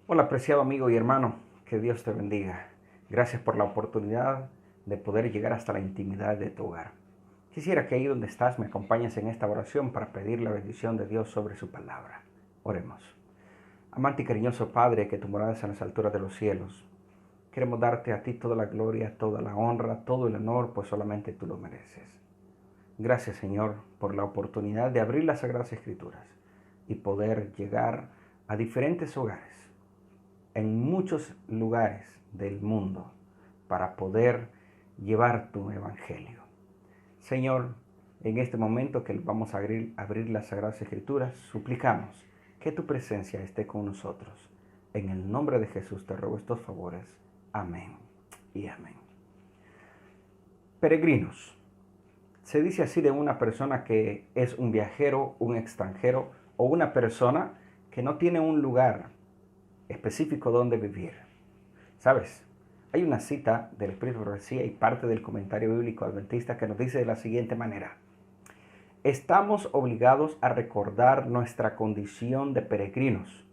Hola, apreciado amigo y hermano, que Dios te bendiga. Gracias por la oportunidad de poder llegar hasta la intimidad de tu hogar. Quisiera que ahí donde estás me acompañes en esta oración para pedir la bendición de Dios sobre su palabra. Oremos. Amante y cariñoso Padre, que tu morada es en las alturas de los cielos, queremos darte a ti toda la gloria, toda la honra, todo el honor, pues solamente tú lo mereces. Gracias, Señor, por la oportunidad de abrir las Sagradas Escrituras y poder llegar a diferentes hogares en muchos lugares del mundo para poder llevar tu evangelio. Señor, en este momento que vamos a abrir las Sagradas Escrituras, suplicamos que tu presencia esté con nosotros. En el nombre de Jesús te ruego estos favores. Amén y amén. Peregrinos. Se dice así de una persona que es un viajero, un extranjero o una persona que no tiene un lugar específico donde vivir. ¿Sabes? Hay una cita del Espíritu de Profecía y parte del comentario bíblico adventista que nos dice de la siguiente manera: estamos obligados a recordar nuestra condición de peregrinos,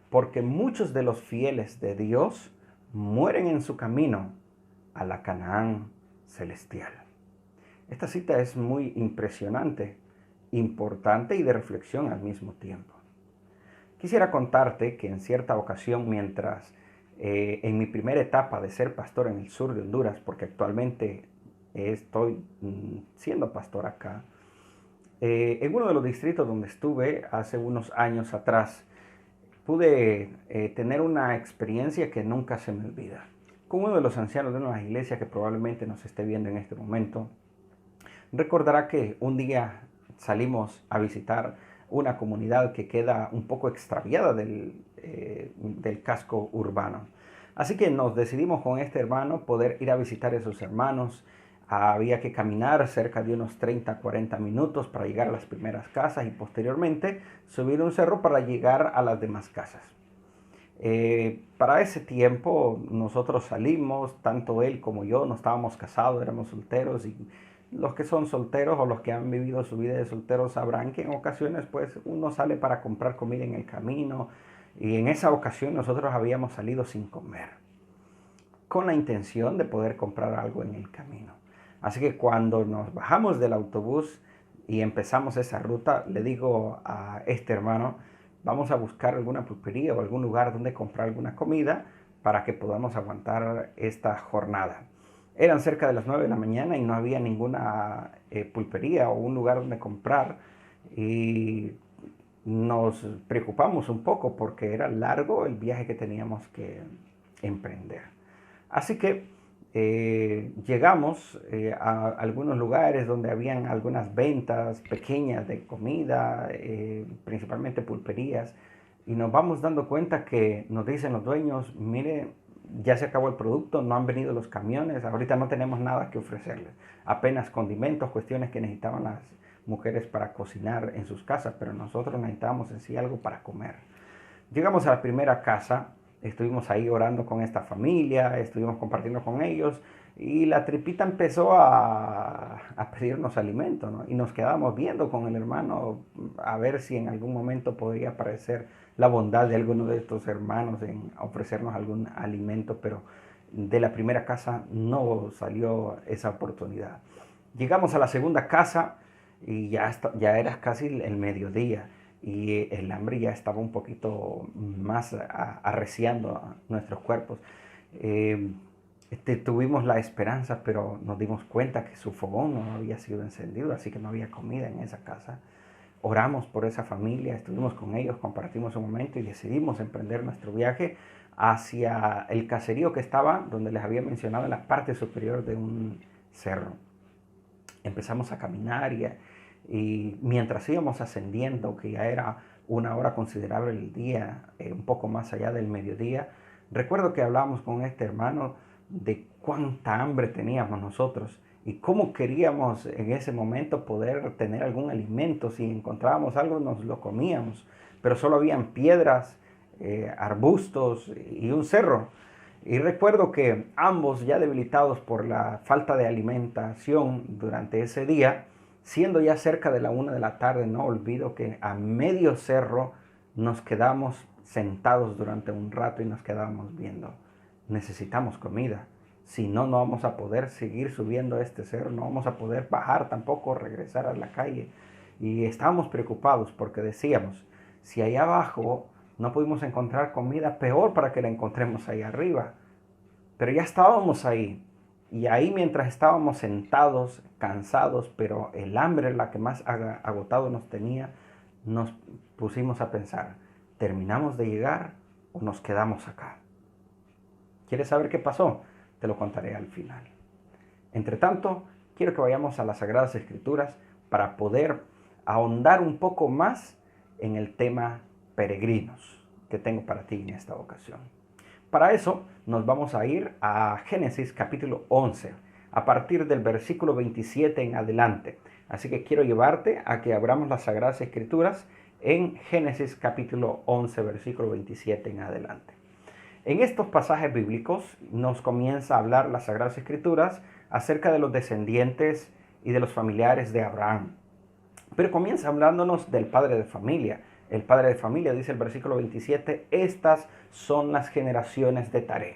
porque muchos de los fieles de Dios mueren en su camino a la Canaán celestial. Esta cita es muy impresionante, importante y de reflexión al mismo tiempo. Quisiera contarte que en cierta ocasión, mientras en mi primera etapa de ser pastor en el sur de Honduras, porque actualmente estoy siendo pastor acá, en uno de los distritos donde estuve hace unos años atrás, pude tener una experiencia que nunca se me olvida. Con uno de los ancianos de una iglesia que probablemente nos esté viendo en este momento, recordará que un día salimos a visitar una comunidad que queda un poco extraviada del casco urbano. Así que nos decidimos con este hermano poder ir a visitar a esos hermanos. Había que caminar cerca de unos 30-40 minutos para llegar a las primeras casas y posteriormente subir un cerro para llegar a las demás casas. Para ese tiempo nosotros salimos, tanto él como yo, no estábamos casados, éramos solteros, y los que son solteros o los que han vivido su vida de solteros sabrán que en ocasiones pues uno sale para comprar comida en el camino, y en esa ocasión nosotros habíamos salido sin comer, con la intención de poder comprar algo en el camino. Así que cuando nos bajamos del autobús y empezamos esa ruta, le digo a este hermano: vamos a buscar alguna pulpería o algún lugar donde comprar alguna comida para que podamos aguantar esta jornada. Eran cerca de las 9 de la mañana y no había ninguna pulpería o un lugar donde comprar, y nos preocupamos un poco porque era largo el viaje que teníamos que emprender. Así que llegamos a algunos lugares donde habían algunas ventas pequeñas de comida, principalmente pulperías, y nos vamos dando cuenta que nos dicen los dueños: mire, ya se acabó el producto, no han venido los camiones, ahorita no tenemos nada que ofrecerles, apenas condimentos, cuestiones que necesitaban las mujeres para cocinar en sus casas, pero nosotros necesitábamos en sí algo para comer. Llegamos a la primera casa, estuvimos ahí orando con esta familia, estuvimos compartiendo con ellos, y la tripita empezó a pedirnos alimento, ¿no? Y nos quedamos viendo con el hermano a ver si en algún momento podría aparecer la bondad de alguno de estos hermanos en ofrecernos algún alimento, pero de la primera casa no salió esa oportunidad. Llegamos a la segunda casa y ya era casi el mediodía, y el hambre ya estaba un poquito más arreciando a nuestros cuerpos. Tuvimos la esperanza, pero nos dimos cuenta que su fogón no había sido encendido, así que no había comida en esa casa. Oramos por esa familia, estuvimos con ellos, compartimos un momento y decidimos emprender nuestro viaje hacia el caserío que estaba, donde les había mencionado, en la parte superior de un cerro. Empezamos a caminar y mientras íbamos ascendiendo, que ya era una hora considerable del día, un poco más allá del mediodía, recuerdo que hablábamos con este hermano de cuánta hambre teníamos nosotros y cómo queríamos en ese momento poder tener algún alimento. Si encontrábamos algo nos lo comíamos, pero solo habían piedras, arbustos y un cerro. Y recuerdo que ambos, ya debilitados por la falta de alimentación durante ese día, siendo ya cerca de la 1 de la tarde, no olvido que a medio cerro nos quedamos sentados durante un rato y nos quedábamos viendo. Necesitamos comida. Si no, no vamos a poder seguir subiendo este cerro, no vamos a poder bajar tampoco, regresar a la calle. Y estábamos preocupados porque decíamos, si allá abajo no pudimos encontrar comida, peor para que la encontremos ahí arriba. Pero ya estábamos ahí. Y ahí mientras estábamos sentados, cansados, pero el hambre, la que más agotado nos tenía, nos pusimos a pensar, ¿terminamos de llegar o nos quedamos acá? ¿Quieres saber qué pasó? Te lo contaré al final. Entre tanto, quiero que vayamos a las Sagradas Escrituras para poder ahondar un poco más en el tema peregrinos que tengo para ti en esta ocasión. Para eso nos vamos a ir a Génesis capítulo 11, a partir del versículo 27 en adelante. Así que quiero llevarte a que abramos las Sagradas Escrituras en Génesis capítulo 11, versículo 27 en adelante. En estos pasajes bíblicos nos comienza a hablar las Sagradas Escrituras acerca de los descendientes y de los familiares de Abraham. Pero comienza hablándonos del padre de familia. El padre de familia, dice el versículo 27, estas son las generaciones de Taré.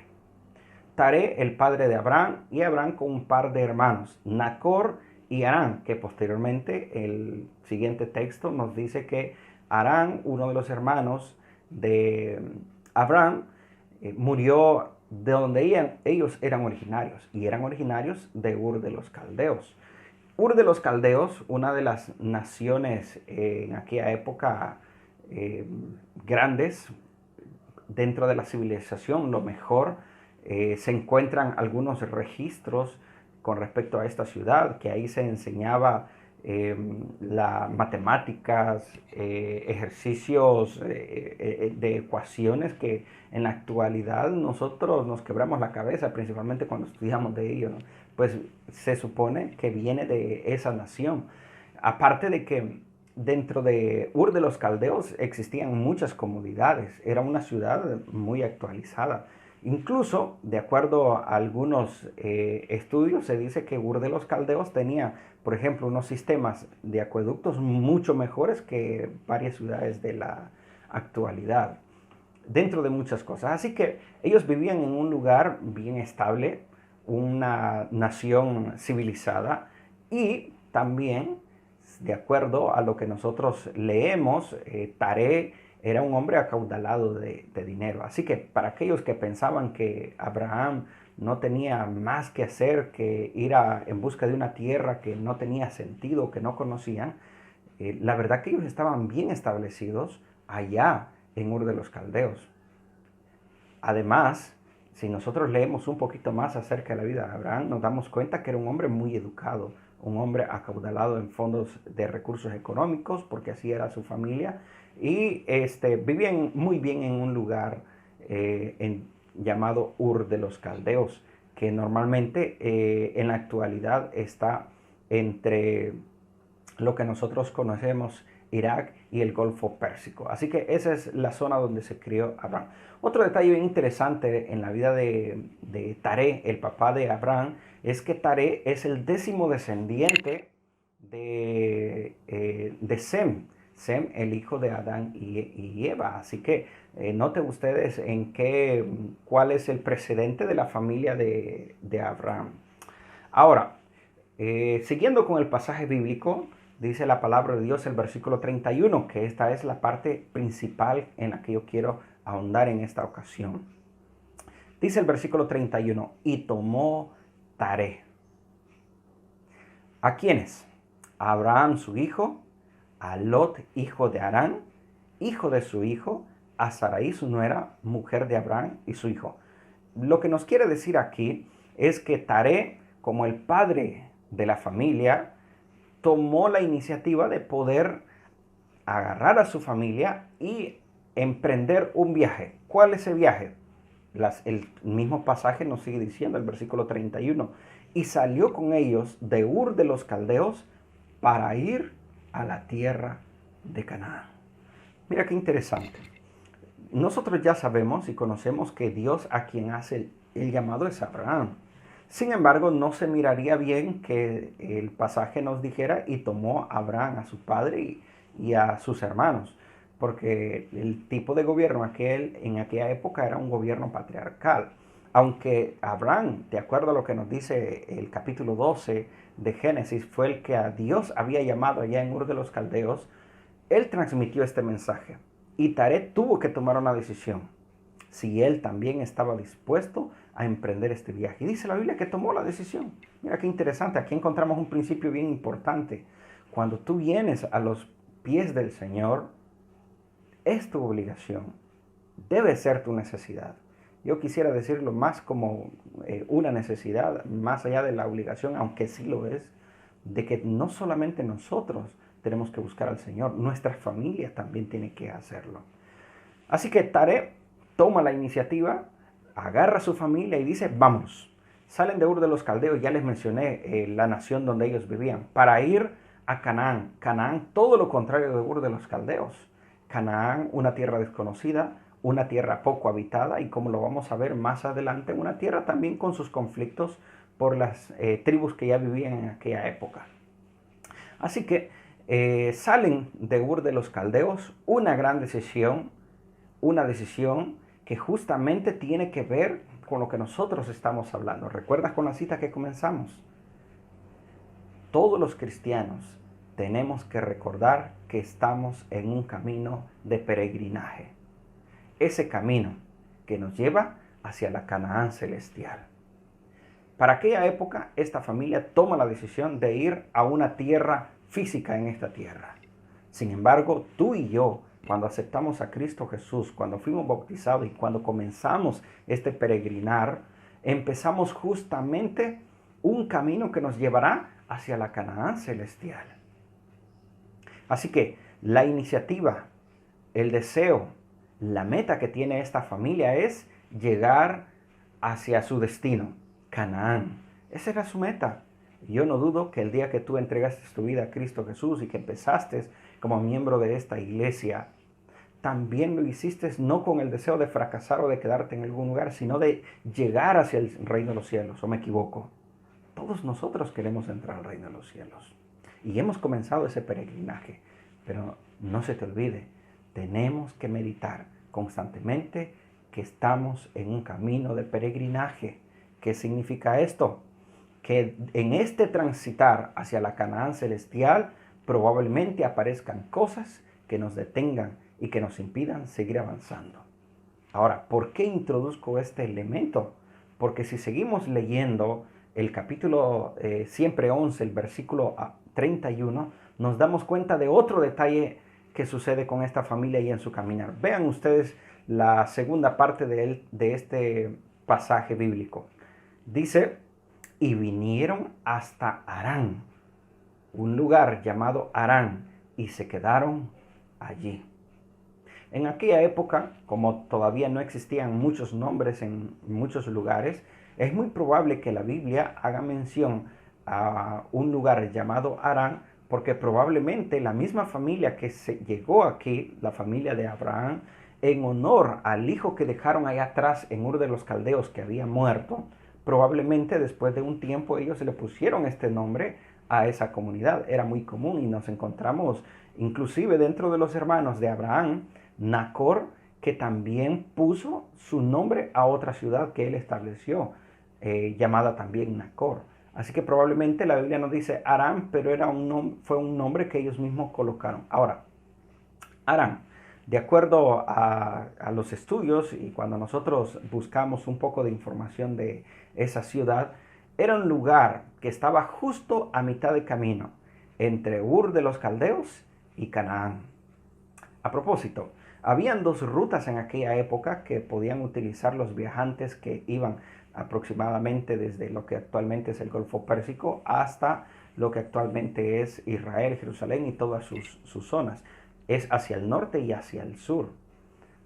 Taré, el padre de Abraham, y Abraham con un par de hermanos, Nacor y Harán, que posteriormente el siguiente texto nos dice que Harán, uno de los hermanos de Abraham, murió de donde ellos eran originarios, y eran originarios de Ur de los Caldeos. Ur de los Caldeos, una de las naciones en aquella época grandes dentro de la civilización, lo mejor, se encuentran algunos registros con respecto a esta ciudad, que ahí se enseñaba las matemáticas, ejercicios de ecuaciones que en la actualidad nosotros nos quebramos la cabeza, principalmente cuando estudiamos de ello, ¿no? Pues se supone que viene de esa nación. Aparte de que dentro de Ur de los Caldeos existían muchas comunidades, era una ciudad muy actualizada. Incluso, de acuerdo a algunos estudios, se dice que Ur de los Caldeos tenía, por ejemplo, unos sistemas de acueductos mucho mejores que varias ciudades de la actualidad, dentro de muchas cosas. Así que ellos vivían en un lugar bien estable, una nación civilizada, y también, de acuerdo a lo que nosotros leemos, Taré era un hombre acaudalado de dinero. Así que para aquellos que pensaban que Abraham no tenía más que hacer que ir en busca de una tierra que no tenía sentido, que no conocían, la verdad que ellos estaban bien establecidos allá en Ur de los Caldeos. Además, si nosotros leemos un poquito más acerca de la vida de Abraham, nos damos cuenta que era un hombre muy educado, un hombre acaudalado en fondos de recursos económicos, porque así era su familia, y vivían muy bien en un lugar llamado Ur de los Caldeos, que normalmente en la actualidad está entre lo que nosotros conocemos Irak y el Golfo Pérsico. Así que esa es la zona donde se crió Abraham. Otro detalle bien interesante en la vida de Taré, el papá de Abraham, es que Taré es el 10º descendiente de Sem. Sem, el hijo de Adán y Eva. Así que noten ustedes cuál es el precedente de la familia de Abraham. Ahora, siguiendo con el pasaje bíblico, dice la palabra de Dios, el versículo 31, que esta es la parte principal en la que yo quiero ahondar en esta ocasión. Dice el versículo 31, y tomó Taré. ¿A quiénes? A Abraham su hijo, a Lot hijo de Harán, hijo de su hijo, a Sarai su nuera, mujer de Abraham y su hijo. Lo que nos quiere decir aquí es que Taré, como el padre de la familia, tomó la iniciativa de poder agarrar a su familia y emprender un viaje. ¿Cuál es el viaje? El mismo pasaje nos sigue diciendo, el versículo 31, y salió con ellos de Ur de los Caldeos para ir a la tierra de Canaán. Mira qué interesante. Nosotros ya sabemos y conocemos que Dios a quien hace el llamado es Abraham. Sin embargo, no se miraría bien que el pasaje nos dijera y tomó a Abraham a su padre y a sus hermanos, porque el tipo de gobierno en aquella época era un gobierno patriarcal. Aunque Abraham, de acuerdo a lo que nos dice el capítulo 12 de Génesis, fue el que a Dios había llamado allá en Ur de los Caldeos, él transmitió este mensaje. Y Taré tuvo que tomar una decisión, si él también estaba dispuesto a emprender este viaje. Y dice la Biblia que tomó la decisión. Mira qué interesante, aquí encontramos un principio bien importante. Cuando tú vienes a los pies del Señor, es tu obligación, debe ser tu necesidad. Yo quisiera decirlo más como una necesidad, más allá de la obligación, aunque sí lo es, de que no solamente nosotros tenemos que buscar al Señor, nuestra familia también tiene que hacerlo. Así que Taré toma la iniciativa, agarra a su familia y dice, vamos. Salen de Ur de los Caldeos, ya les mencioné la nación donde ellos vivían, para ir a Canaán. Canaán, todo lo contrario de Ur de los Caldeos. Canaán, una tierra desconocida, una tierra poco habitada y como lo vamos a ver más adelante, una tierra también con sus conflictos por las tribus que ya vivían en aquella época. Así que salen de Ur de los Caldeos, una gran decisión, una decisión que justamente tiene que ver con lo que nosotros estamos hablando. ¿Recuerdas con la cita que comenzamos? Todos los cristianos tenemos que recordar que estamos en un camino de peregrinaje. Ese camino que nos lleva hacia la Canaán celestial. Para aquella época, esta familia toma la decisión de ir a una tierra física en esta tierra. Sin embargo, tú y yo, cuando aceptamos a Cristo Jesús, cuando fuimos bautizados y cuando comenzamos este peregrinar, empezamos justamente un camino que nos llevará hacia la Canaán celestial. Así que la iniciativa, el deseo, la meta que tiene esta familia es llegar hacia su destino, Canaán. Esa era su meta. Yo no dudo que el día que tú entregaste tu vida a Cristo Jesús y que empezaste como miembro de esta iglesia, también lo hiciste no con el deseo de fracasar o de quedarte en algún lugar, sino de llegar hacia el reino de los cielos. ¿O me equivoco? Todos nosotros queremos entrar al reino de los cielos. Y hemos comenzado ese peregrinaje. Pero no se te olvide, tenemos que meditar constantemente que estamos en un camino de peregrinaje. ¿Qué significa esto? Que en este transitar hacia la Canaán celestial probablemente aparezcan cosas que nos detengan y que nos impidan seguir avanzando. Ahora, ¿por qué introduzco este elemento? Porque si seguimos leyendo el capítulo siempre 11, el versículo 31, nos damos cuenta de otro detalle que sucede con esta familia y en su caminar. Vean ustedes la segunda parte de este pasaje bíblico. Dice, y vinieron hasta Harán, un lugar llamado Harán, y se quedaron allí. En aquella época, como todavía no existían muchos nombres en muchos lugares, es muy probable que la Biblia haga mención a un lugar llamado Harán, porque probablemente la misma familia que se llegó aquí, la familia de Abraham, en honor al hijo que dejaron allá atrás en Ur de los Caldeos que había muerto, probablemente después de un tiempo ellos le pusieron este nombre a esa comunidad. Era muy común y nos encontramos inclusive dentro de los hermanos de Abraham, Nacor, que también puso su nombre a otra ciudad que él estableció, llamada también Nacor. Así que probablemente la Biblia nos dice Aram, pero fue un nombre que ellos mismos colocaron. Ahora, Aram, de acuerdo a los estudios y cuando nosotros buscamos un poco de información de esa ciudad, era un lugar que estaba justo a mitad de camino entre Ur de los Caldeos y Canaán. A propósito, habían dos rutas en aquella época que podían utilizar los viajantes que iban aproximadamente desde lo que actualmente es el Golfo Pérsico hasta lo que actualmente es Israel, Jerusalén y todas sus zonas. Es hacia el norte y hacia el sur.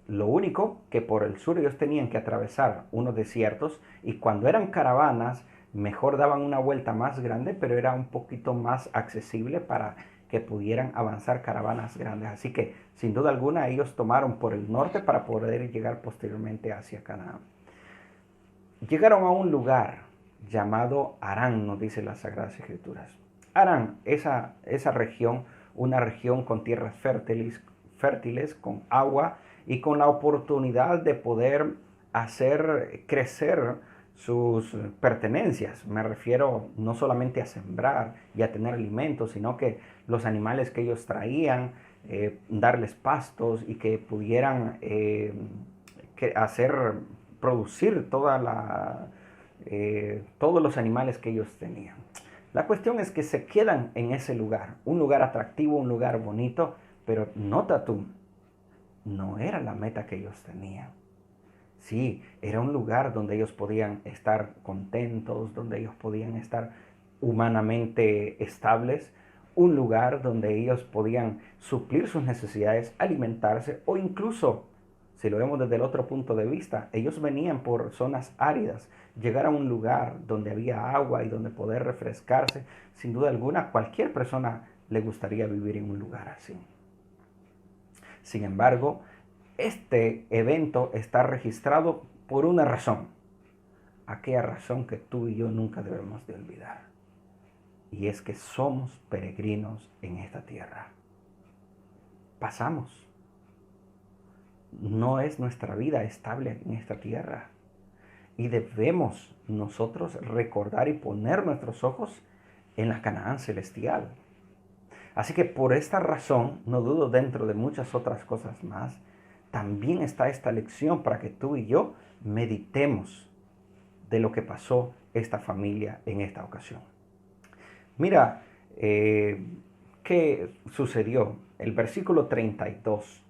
Lo único que por el sur ellos tenían que atravesar unos desiertos y cuando eran caravanas mejor daban una vuelta más grande, pero era un poquito más accesible para que pudieran avanzar caravanas grandes. Así que sin duda alguna ellos tomaron por el norte para poder llegar posteriormente hacia Canaán. Llegaron a un lugar llamado Harán, nos dice las Sagradas Escrituras. Harán, esa región, una región con tierras fértiles, con agua y con la oportunidad de poder hacer crecer sus pertenencias. Me refiero no solamente a sembrar y a tener alimentos, sino que los animales que ellos traían, darles pastos y que pudieran producir todos los animales que ellos tenían. La cuestión es que se quedan en ese lugar, un lugar atractivo, un lugar bonito, pero nota tú, no era la meta que ellos tenían. Sí, era un lugar donde ellos podían estar contentos, donde ellos podían estar humanamente estables, un lugar donde ellos podían suplir sus necesidades, alimentarse o incluso, si lo vemos desde el otro punto de vista, ellos venían por zonas áridas, llegar a un lugar donde había agua y donde poder refrescarse, sin duda alguna, cualquier persona le gustaría vivir en un lugar así. Sin embargo, este evento está registrado por una razón, aquella razón que tú y yo nunca debemos de olvidar, y es que somos peregrinos en esta tierra. Pasamos. No es nuestra vida estable en esta tierra, y debemos nosotros recordar y poner nuestros ojos en la Canaán celestial. Así que por esta razón, no dudo, dentro de muchas otras cosas más, también está esta lección para que tú y yo meditemos de lo que pasó esta familia en esta ocasión. Mira, ¿qué sucedió? El versículo 32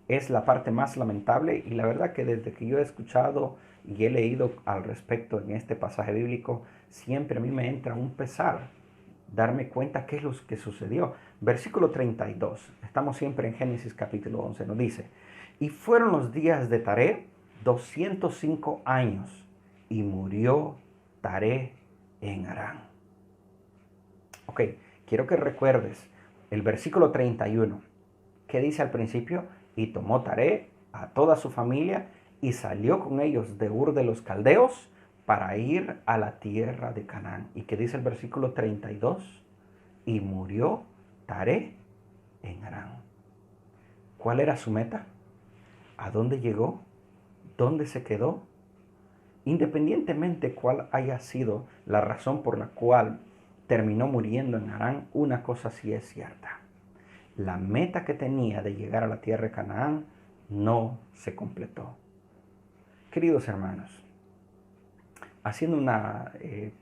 es la parte más lamentable, y la verdad que desde que yo he escuchado y he leído al respecto en este pasaje bíblico, siempre a mí me entra un pesar darme cuenta qué es lo que sucedió. Versículo 32, estamos siempre en Génesis capítulo 11, nos dice: y fueron los días de Taré 205 años, y murió Taré en Harán. Ok, quiero que recuerdes el versículo 31, que dice al principio: y tomó Taré a toda su familia y salió con ellos de Ur de los Caldeos para ir a la tierra de Canaán. ¿Y qué dice el versículo 32? Y murió Taré en Harán. ¿Cuál era su meta? ¿A dónde llegó? ¿Dónde se quedó? Independientemente cuál haya sido la razón por la cual terminó muriendo en Harán, una cosa sí es cierta: la meta que tenía de llegar a la tierra de Canaán no se completó. Queridos hermanos, haciendo una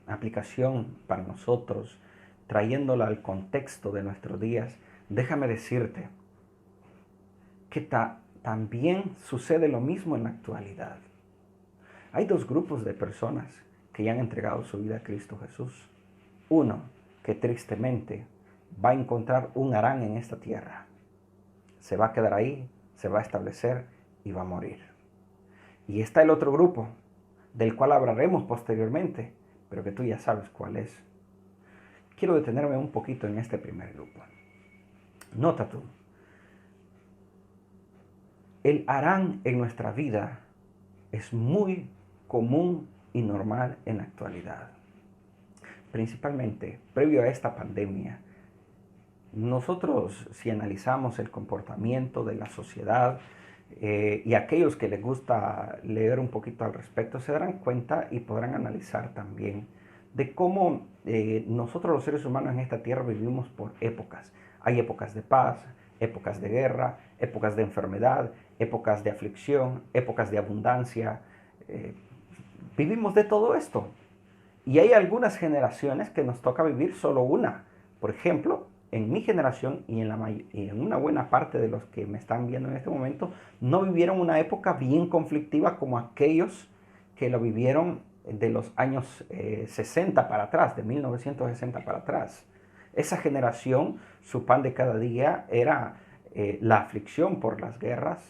aplicación para nosotros, trayéndola al contexto de nuestros días, déjame decirte que también sucede lo mismo en la actualidad. Hay dos grupos de personas que ya han entregado su vida a Cristo Jesús. Uno que tristemente va a encontrar un Harán en esta tierra. Se va a quedar ahí, se va a establecer y va a morir. Y está el otro grupo, del cual hablaremos posteriormente, pero que tú ya sabes cuál es. Quiero detenerme un poquito en este primer grupo. Nota tú, el Harán en nuestra vida es muy común y normal en la actualidad. Principalmente, previo a esta pandemia, nosotros, si analizamos el comportamiento de la sociedad, y aquellos que les gusta leer un poquito al respecto, se darán cuenta y podrán analizar también de cómo nosotros los seres humanos en esta tierra vivimos por épocas. Hay épocas de paz, épocas de guerra, épocas de enfermedad, épocas de aflicción, épocas de abundancia. Vivimos de todo esto. Y hay algunas generaciones que nos toca vivir solo una. Por ejemplo, en mi generación y en una buena parte de los que me están viendo en este momento, no vivieron una época bien conflictiva como aquellos que lo vivieron de los años 60 para atrás, de 1960 para atrás. Esa generación, su pan de cada día era la aflicción por las guerras,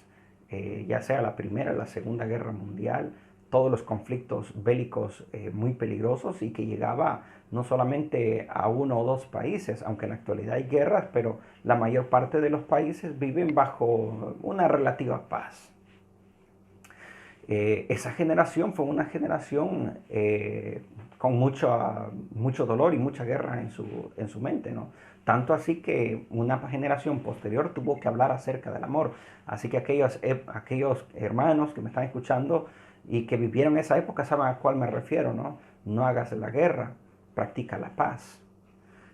ya sea la Primera o la Segunda Guerra Mundial, todos los conflictos bélicos muy peligrosos, y que llegaba no solamente a uno o dos países, aunque en la actualidad hay guerras, pero la mayor parte de los países viven bajo una relativa paz. Esa generación fue una generación con mucho dolor y mucha guerra en su mente, ¿no? Tanto así que una generación posterior tuvo que hablar acerca del amor. Así que aquellos hermanos que me están escuchando y que vivieron esa época saben a cuál me refiero, ¿no? No hagas la guerra, practica la paz.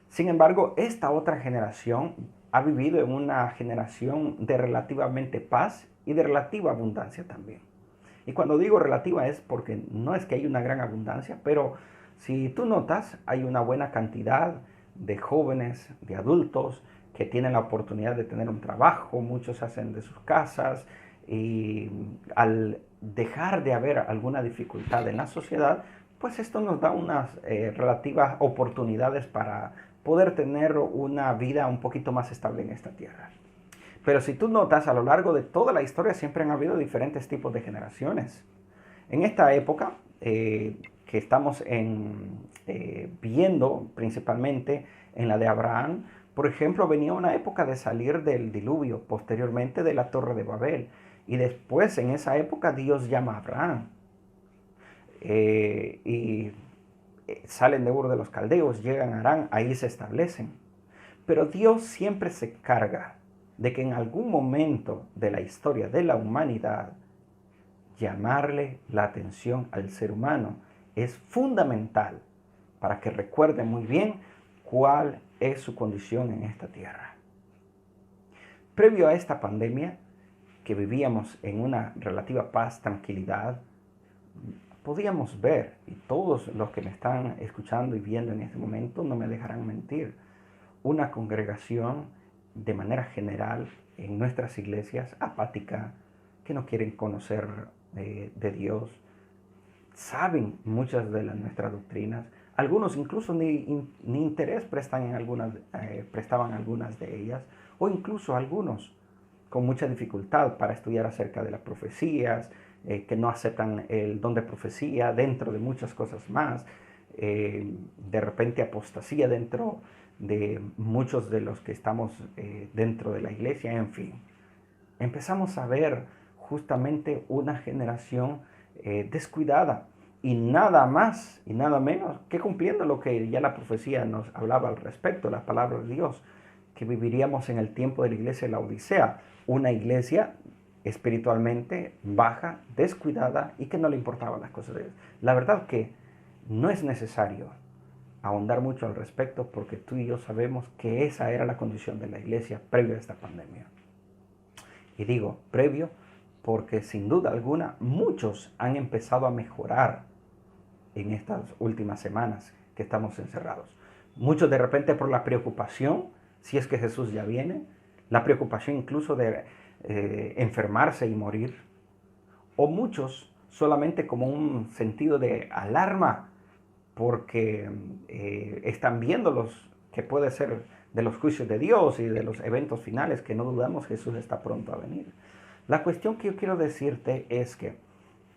Sin embargo, esta otra generación ha vivido en una generación de relativamente paz y de relativa abundancia también. Y cuando digo relativa es porque no es que hay una gran abundancia, pero si tú notas, hay una buena cantidad de jóvenes, de adultos que tienen la oportunidad de tener un trabajo, muchos hacen de sus casas y al dejar de haber alguna dificultad en la sociedad, pues esto nos da unas relativas oportunidades para poder tener una vida un poquito más estable en esta tierra. Pero si tú notas, a lo largo de toda la historia siempre han habido diferentes tipos de generaciones. En esta época que estamos viendo principalmente en la de Abraham, por ejemplo, venía una época de salir del diluvio, posteriormente de la Torre de Babel. Y después, en esa época, Dios llama a Abraham. Y salen de Ur de los Caldeos, llegan a Harán, ahí se establecen. Pero Dios siempre se carga de que en algún momento de la historia de la humanidad, llamarle la atención al ser humano es fundamental para que recuerde muy bien cuál es su condición en esta tierra. Previo a esta pandemia, que vivíamos en una relativa paz, tranquilidad, podíamos ver, y todos los que me están escuchando y viendo en este momento no me dejarán mentir, una congregación de manera general en nuestras iglesias apática, que no quieren conocer de Dios, saben muchas de nuestras doctrinas, algunos incluso ni interés prestaban algunas de ellas, o incluso algunos con mucha dificultad para estudiar acerca de las profecías, que no aceptan el don de profecía dentro de muchas cosas más, de repente apostasía dentro de muchos de los que estamos dentro de la iglesia, en fin. Empezamos a ver justamente una generación descuidada y nada más y nada menos que cumpliendo lo que ya la profecía nos hablaba al respecto, la palabra de Dios, que viviríamos en el tiempo de la iglesia de la Odisea, una iglesia espiritualmente baja, descuidada y que no le importaban las cosas de Dios. La verdad que no es necesario ahondar mucho al respecto porque tú y yo sabemos que esa era la condición de la iglesia previo a esta pandemia. Y digo previo porque sin duda alguna muchos han empezado a mejorar en estas últimas semanas que estamos encerrados. Muchos de repente por la preocupación, si es que Jesús ya viene, la preocupación incluso de enfermarse y morir, o muchos solamente como un sentido de alarma porque están viendo los que puede ser de los juicios de Dios y de los eventos finales que no dudamos Jesús está pronto a venir. La cuestión que yo quiero decirte es que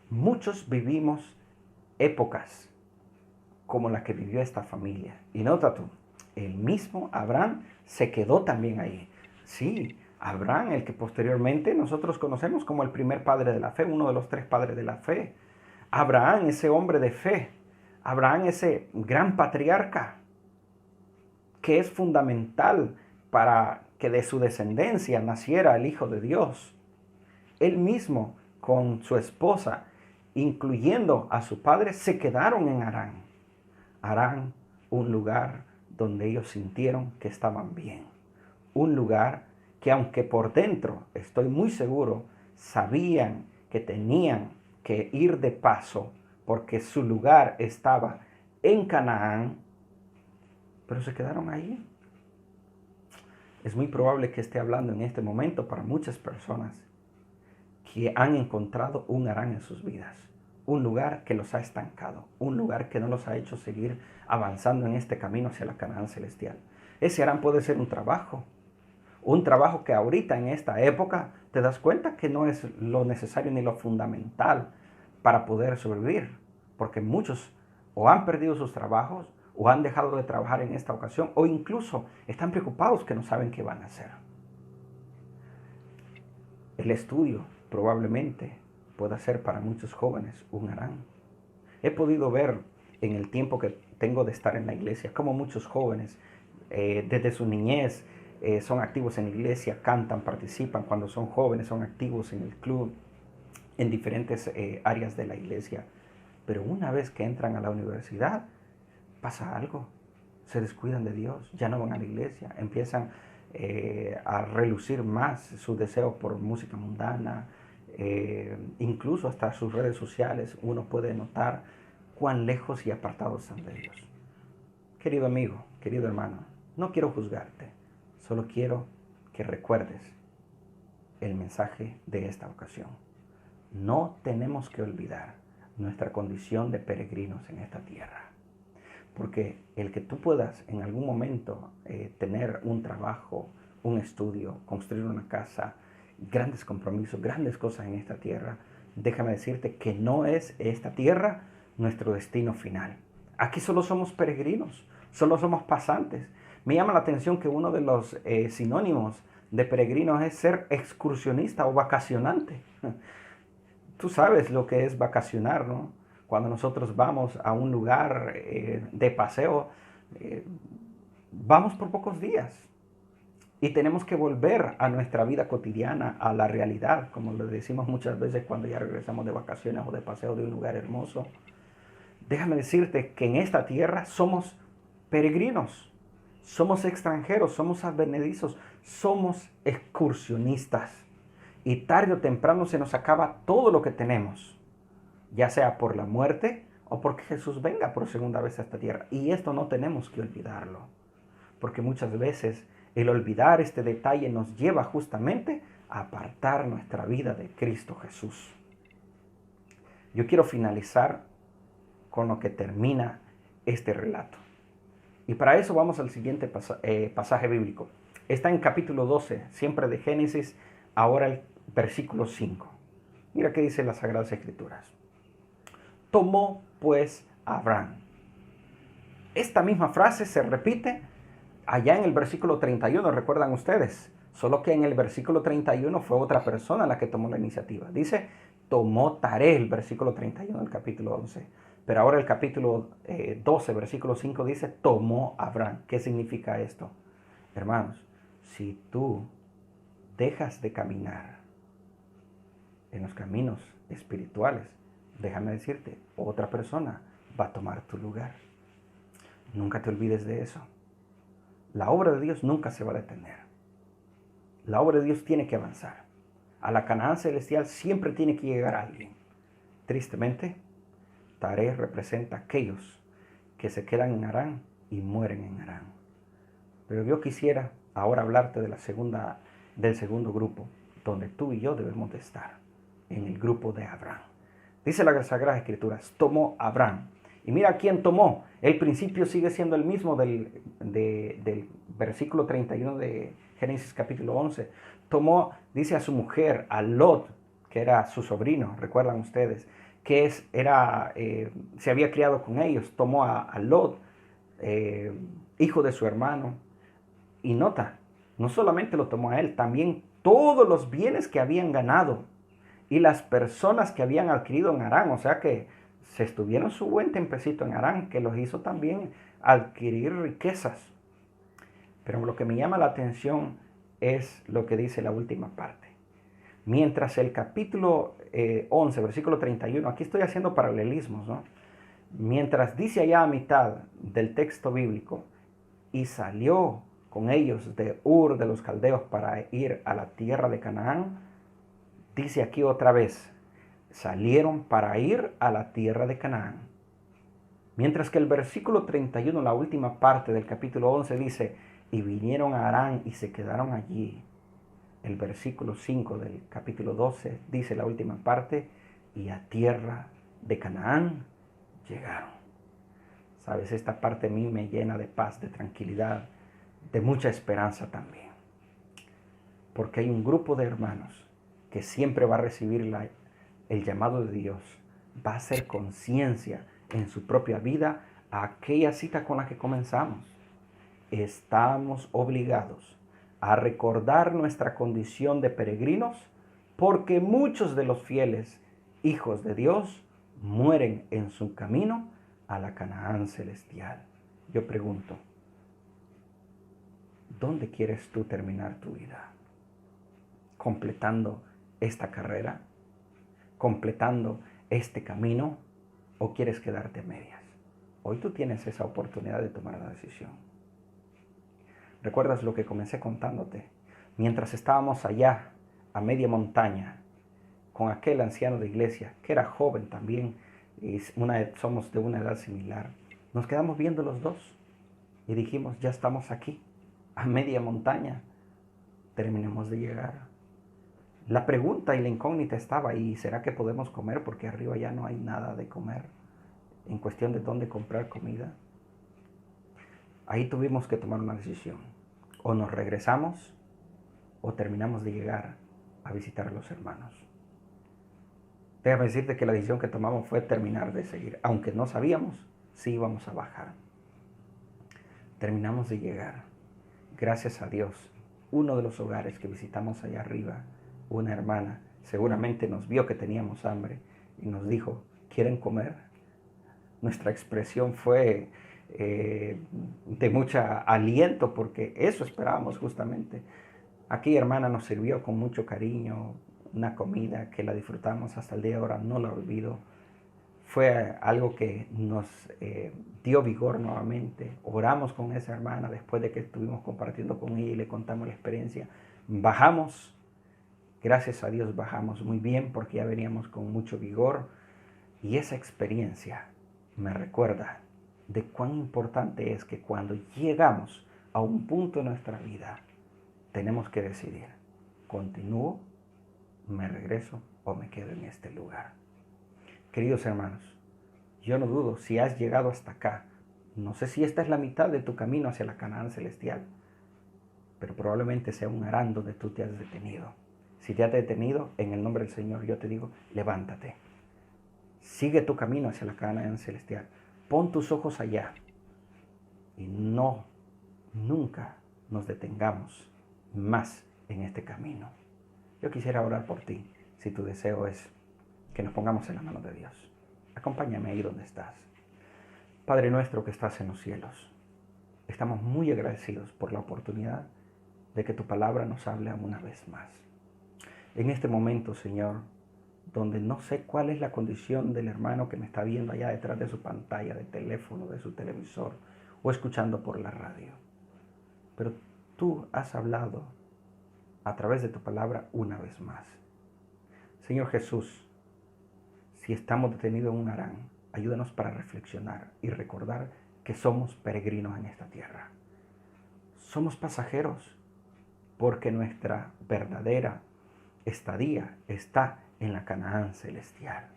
muchos vivimos épocas como la que vivió esta familia. Y nota tú, el mismo Abraham se quedó también ahí. Sí, Abraham, el que posteriormente nosotros conocemos como el primer padre de la fe, uno de los 3 padres de la fe. Abraham, ese hombre de fe. Abraham, ese gran patriarca que es fundamental para que de su descendencia naciera el Hijo de Dios. Él mismo con su esposa, incluyendo a su padre, se quedaron en Harán. Harán, un lugar donde ellos sintieron que estaban bien. Un lugar que aunque por dentro, estoy muy seguro, sabían que tenían que ir de paso porque su lugar estaba en Canaán, pero se quedaron ahí. Es muy probable que esté hablando en este momento para muchas personas que han encontrado un Harán en sus vidas, un lugar que los ha estancado, un lugar que no los ha hecho seguir avanzando en este camino hacia la Canaán celestial. Ese Harán puede ser un trabajo que ahorita en esta época te das cuenta que no es lo necesario ni lo fundamental para poder sobrevivir, porque muchos o han perdido sus trabajos o han dejado de trabajar en esta ocasión o incluso están preocupados que no saben qué van a hacer. El estudio probablemente pueda ser para muchos jóvenes un Harán. He podido ver en el tiempo que tengo de estar en la iglesia cómo muchos jóvenes desde su niñez son activos en la iglesia, cantan, participan. Cuando son jóvenes son activos en el club, en diferentes áreas de la iglesia. Pero una vez que entran a la universidad, pasa algo. Se descuidan de Dios, ya no van a la iglesia, empiezan a relucir más su deseo por música mundana, incluso hasta sus redes sociales. Uno puede notar cuán lejos y apartados están de Dios. Querido amigo, querido hermano, no quiero juzgarte, solo quiero que recuerdes el mensaje de esta ocasión. No tenemos que olvidar nuestra condición de peregrinos en esta tierra. Porque el que tú puedas en algún momento tener un trabajo, un estudio, construir una casa, grandes compromisos, grandes cosas en esta tierra, déjame decirte que no es esta tierra nuestro destino final. Aquí solo somos peregrinos, solo somos pasantes. Me llama la atención que uno de los sinónimos de peregrinos es ser excursionista o vacacionante. Tú sabes lo que es vacacionar, ¿no? Cuando nosotros vamos a un lugar de paseo, vamos por pocos días y tenemos que volver a nuestra vida cotidiana, a la realidad, como lo decimos muchas veces cuando ya regresamos de vacaciones o de paseo de un lugar hermoso. Déjame decirte que en esta tierra somos peregrinos, somos extranjeros, somos advenedizos, somos excursionistas. Y tarde o temprano se nos acaba todo lo que tenemos, ya sea por la muerte o porque Jesús venga por segunda vez a esta tierra. Y esto no tenemos que olvidarlo, porque muchas veces el olvidar este detalle nos lleva justamente a apartar nuestra vida de Cristo Jesús. Yo quiero finalizar con lo que termina este relato. Y para eso vamos al siguiente pasaje bíblico. Está en capítulo 12, siempre de Génesis, ahora el versículo 5. Mira qué dice las Sagradas Escrituras. Tomó pues Abraham. Esta misma frase se repite allá en el versículo 31, recuerdan ustedes. Solo que en el versículo 31 fue otra persona la que tomó la iniciativa. Dice, tomó Taré, el versículo 31 del capítulo 11. Pero ahora el capítulo 12, versículo 5 dice, tomó Abraham. ¿Qué significa esto? Hermanos, si tú dejas de caminar en los caminos espirituales, déjame decirte, otra persona va a tomar tu lugar. Nunca te olvides de eso. La obra de Dios nunca se va a detener. La obra de Dios tiene que avanzar. A la Canaán celestial siempre tiene que llegar alguien. Tristemente, Taré representa a aquellos que se quedan en Harán y mueren en Harán. Pero yo quisiera ahora hablarte de del segundo grupo, donde tú y yo debemos de estar, en el grupo de Abraham. Dice la Sagrada Escritura, tomó Abraham. Y mira quién tomó. El principio sigue siendo el mismo del versículo 31 de Génesis capítulo 11. Tomó, dice, a su mujer, a Lot, que era su sobrino, recuerdan ustedes, que se había criado con ellos. Tomó a Lot, hijo de su hermano. Y nota, no solamente lo tomó a él, también todos los bienes que habían ganado y las personas que habían adquirido en Harán. O sea que se estuvieron su buen tempecito en Harán, que los hizo también adquirir riquezas. Pero lo que me llama la atención es lo que dice la última parte. Mientras el capítulo 11, versículo 31, aquí estoy haciendo paralelismos, ¿no? Mientras dice allá a mitad del texto bíblico, y salió con ellos de Ur de los Caldeos para ir a la tierra de Canaán, dice aquí otra vez, salieron para ir a la tierra de Canaán. Mientras que el versículo 31, la última parte del capítulo 11, dice, y vinieron a Harán y se quedaron allí. El versículo 5 del capítulo 12 dice la última parte, y a tierra de Canaán llegaron. Sabes, esta parte a mí me llena de paz, de tranquilidad, de mucha esperanza también. Porque hay un grupo de hermanos que siempre va a recibir el llamado de Dios, va a hacer conciencia en su propia vida a aquella cita con la que comenzamos. Estamos obligados a recordar nuestra condición de peregrinos, porque muchos de los fieles hijos de Dios mueren en su camino a la Canaán celestial. Yo pregunto, ¿dónde quieres tú terminar tu vida? ¿Completando esta carrera? ¿Completando este camino? ¿O quieres quedarte a medias? Hoy tú tienes esa oportunidad de tomar la decisión. ¿Recuerdas lo que comencé contándote? Mientras estábamos allá, a media montaña, con aquel anciano de iglesia, que era joven también, y somos de una edad similar, nos quedamos viendo los dos y dijimos, ya estamos aquí, a media montaña, terminemos de llegar. La pregunta y la incógnita estaba ahí, ¿será que podemos comer? Porque arriba ya no hay nada de comer, en cuestión de dónde comprar comida. Ahí tuvimos que tomar una decisión. O nos regresamos o terminamos de llegar a visitar a los hermanos. Déjame decirte que la decisión que tomamos fue terminar de seguir. Aunque no sabíamos si íbamos a bajar. Terminamos de llegar. Gracias a Dios, uno de los hogares que visitamos allá arriba, una hermana, seguramente nos vio que teníamos hambre y nos dijo, ¿quieren comer? Nuestra expresión fue de mucha aliento porque eso esperábamos justamente. Aquí hermana nos sirvió con mucho cariño una comida que la disfrutamos hasta el día de ahora, no la olvido. Fue algo que nos dio vigor nuevamente. Oramos con esa hermana después de que estuvimos compartiendo con ella y le contamos la experiencia. Bajamos, gracias a Dios bajamos muy bien porque ya veníamos con mucho vigor y esa experiencia me recuerda de cuán importante es que cuando llegamos a un punto en nuestra vida tenemos que decidir, ¿continúo, me regreso o me quedo en este lugar? Queridos hermanos, yo no dudo si has llegado hasta acá. No sé si esta es la mitad de tu camino hacia la Canaán celestial, pero probablemente sea un Harán donde tú te has detenido. Si te has detenido, en el nombre del Señor yo te digo, levántate. Sigue tu camino hacia la Canaán celestial. Pon tus ojos allá y nunca nos detengamos más en este camino. Yo quisiera orar por ti, si tu deseo es que nos pongamos en la mano de Dios. Acompáñame ahí donde estás. Padre nuestro que estás en los cielos, estamos muy agradecidos por la oportunidad de que tu palabra nos hable una vez más. En este momento, Señor, donde no sé cuál es la condición del hermano que me está viendo allá detrás de su pantalla, de teléfono, de su televisor o escuchando por la radio, pero tú has hablado a través de tu palabra una vez más. Señor Jesús, si estamos detenidos en un Harán, ayúdanos para reflexionar y recordar que somos peregrinos en esta tierra. Somos pasajeros porque nuestra verdadera estadía está en la Canaán celestial.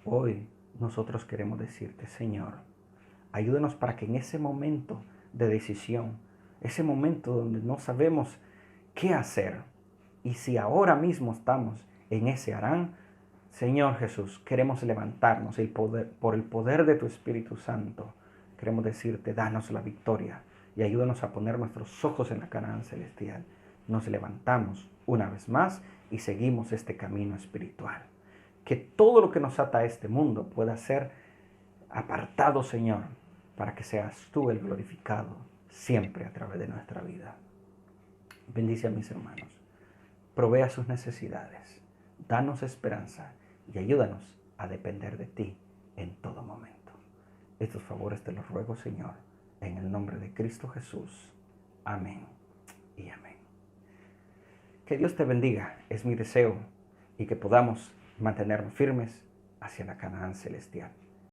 Hoy nosotros queremos decirte, Señor, ayúdanos para que en ese momento de decisión, ese momento donde no sabemos qué hacer, y si ahora mismo estamos en ese Harán, Señor Jesús, queremos levantarnos por el poder de tu Espíritu Santo. Queremos decirte, danos la victoria y ayúdanos a poner nuestros ojos en la Canaán celestial. Nos levantamos una vez más y seguimos este camino espiritual. Que todo lo que nos ata a este mundo pueda ser apartado, Señor, para que seas tú el glorificado siempre a través de nuestra vida. Bendice a mis hermanos. Provea sus necesidades. Danos esperanza y ayúdanos a depender de ti en todo momento. Estos favores te los ruego, Señor, en el nombre de Cristo Jesús. Amén y amén. Que Dios te bendiga, es mi deseo, y que podamos mantenernos firmes hacia la Canaán celestial.